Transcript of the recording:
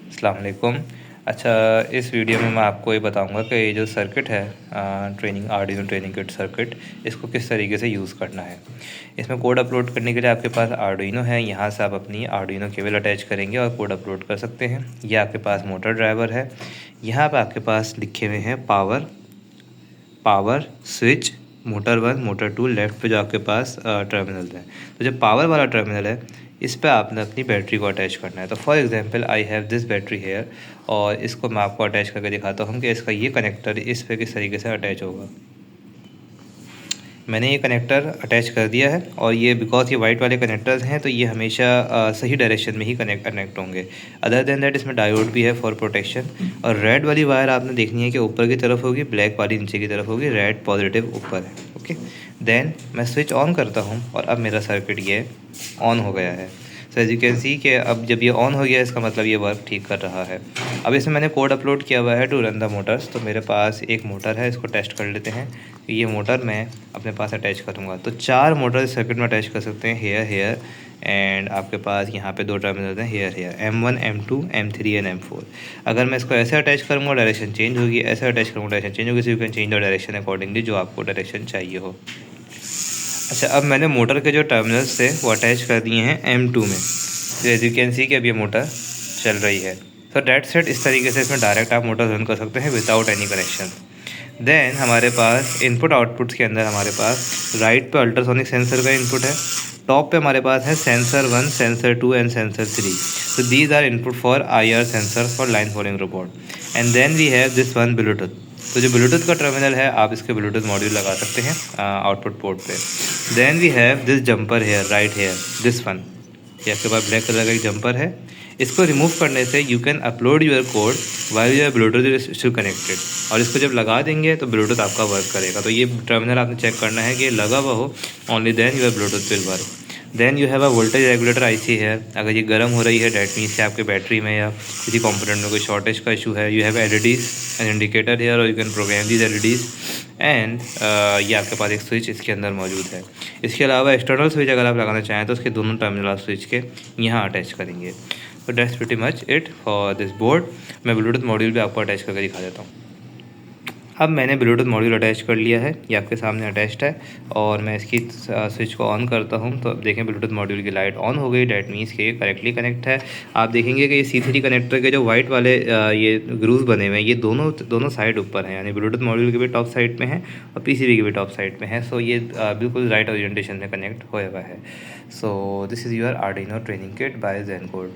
अस्सलाम वालेकुम। अच्छा, इस वीडियो में मैं आपको ये बताऊंगा कि ये जो सर्किट है training Arduino training kit circuit, इसको किस तरीके से यूज़ करना है। इसमें कोड अपलोड करने के लिए आपके पास आर्डिनो है, यहाँ से आप अपनी आर्डिनो केबल अटैच करेंगे और कोड अपलोड कर सकते हैं। ये आपके पास मोटर ड्राइवर है, यहाँ पर आपके पास लिखे हुए हैं power switch motor 1 motor 2 left पे जो आपके पास टर्मिनल है। तो जो पावर वाला टर्मिनल है, इस पे आपने अपनी बैटरी को अटैच करना है। तो for example I have this battery here, और इसको मैं आपको अटैच करके दिखाता हूँ कि इसका ये कनेक्टर इस पे किस तरीके से अटैच होगा। मैंने ये कनेक्टर अटैच कर दिया है, और ये बिकॉज ये वाइट वाले कनेक्टर्स हैं तो ये हमेशा सही डायरेक्शन में ही कनेक्ट होंगे। अदर देन दैट इसमें डायोड भी है फॉर प्रोटेक्शन। और रेड वाली वायर आपने देखनी है कि ऊपर की तरफ होगी, ब्लैक वाली नीचे की तरफ होगी, रेड पॉजिटिव ऊपर है। ओके, देन मैं स्विच ऑन करता हूँ और अब मेरा सर्किट ये ऑन हो गया है। So as you can see कि अब जब ये ऑन हो गया इसका मतलब ये वर्क ठीक कर रहा है। अब इसमें मैंने कोड अपलोड किया हुआ है टू रन द मोटर्स। तो मेरे पास एक मोटर है, इसको टेस्ट कर लेते हैं। ये मोटर मैं अपने पास अटैच करूँगा तो 4 मोटर सर्किट में अटैच कर सकते हैं, हेयर एंड आपके पास यहाँ पे 2 टर्मिनल हैं, hair M1 M2 M3 and M4। अगर मैं इसको ऐसे अटैच करूँगा डायरेक्शन चेंज होगी, ऐसे अटैच करूँगा डायरेक्शन चेंज होगी। So you can change the direction accordingly जो आपको डायरेक्शन चाहिए हो। अच्छा, अब मैंने मोटर के जो टर्मिनल्स थे वो अटैच कर दिए हैं M2 में। तो एज यू कैन सी कि अब ये मोटर चल रही है। तो डेट सेट इस तरीके से इसमें डायरेक्ट आप मोटर रन कर सकते हैं विदाउट एनी कनेक्शन। देन हमारे पास इनपुट आउटपुट्स के अंदर हमारे पास राइट पे अल्ट्रासोनिक सेंसर का इनपुट है, टॉप पे हमारे पास है सेंसर 1 सेंसर 2 एंड सेंसर 3। तो these are input for IR sensor for line following robot. And then we have this one Bluetooth. तो जो ब्लूटूथ का टर्मिनल है आप इसके ब्लूटूथ मॉड्यूल लगा सकते हैं आउटपुट पोर्ट पे। Then we have this jumper here, right here, this one. ये आपके पास ब्लैक कलर का एक जंपर है। इसको रिमूव करने से you can upload your code while your Bluetooth is still connected. और इसको जब लगा देंगे तो ब्लूटूथ आपका वर्क करेगा। तो ये टर्मिनल आपने चेक करना है कि लगा हुआ हो, only then your Bluetooth will work. Then you have a voltage regulator IC है। अगर ये गर्म हो रही है डेट मीन्स आपके बैटरी में या किसी कंपोनेंट में कोई शॉर्टेज का इशू है। You have LEDs an indicator here, और you can program these LEDs। And ये आपके पास एक स्विच इसके अंदर मौजूद है। इसके अलावा एक्सटर्नल स्विच अगर आप लगाना चाहें तो उसके दोनों टर्मिनल आप स्विच के यहाँ अटैच करेंगे। तो that's pretty much it for this board. मैं ब्लूटूथ मॉड्यूल भी आपको अटैच करके दिखा देता हूँ। अब मैंने ब्लूटूथ मॉड्यूल अटैच कर लिया है, ये आपके सामने अटैच्ड है। और मैं इसकी स्विच को ऑन करता हूँ तो अब देखें ब्लूटूथ मॉड्यूल की लाइट ऑन हो गई। डैट मीन्स कि ये करेक्टली कनेक्ट है। आप देखेंगे कि ये C3 कनेक्टर के जो वाइट वाले ये ग्रूव्स बने हुए हैं, ये दोनों साइड ऊपर हैं, यानी ब्लूटूथ मॉड्यूल के भी टॉप साइड में है और PCB के भी टॉप साइड में है। सो ये बिल्कुल राइट ओरिएंटेशन में कनेक्ट होया हुआ है। So this is your Arduino training kit by ज़ेनकोड।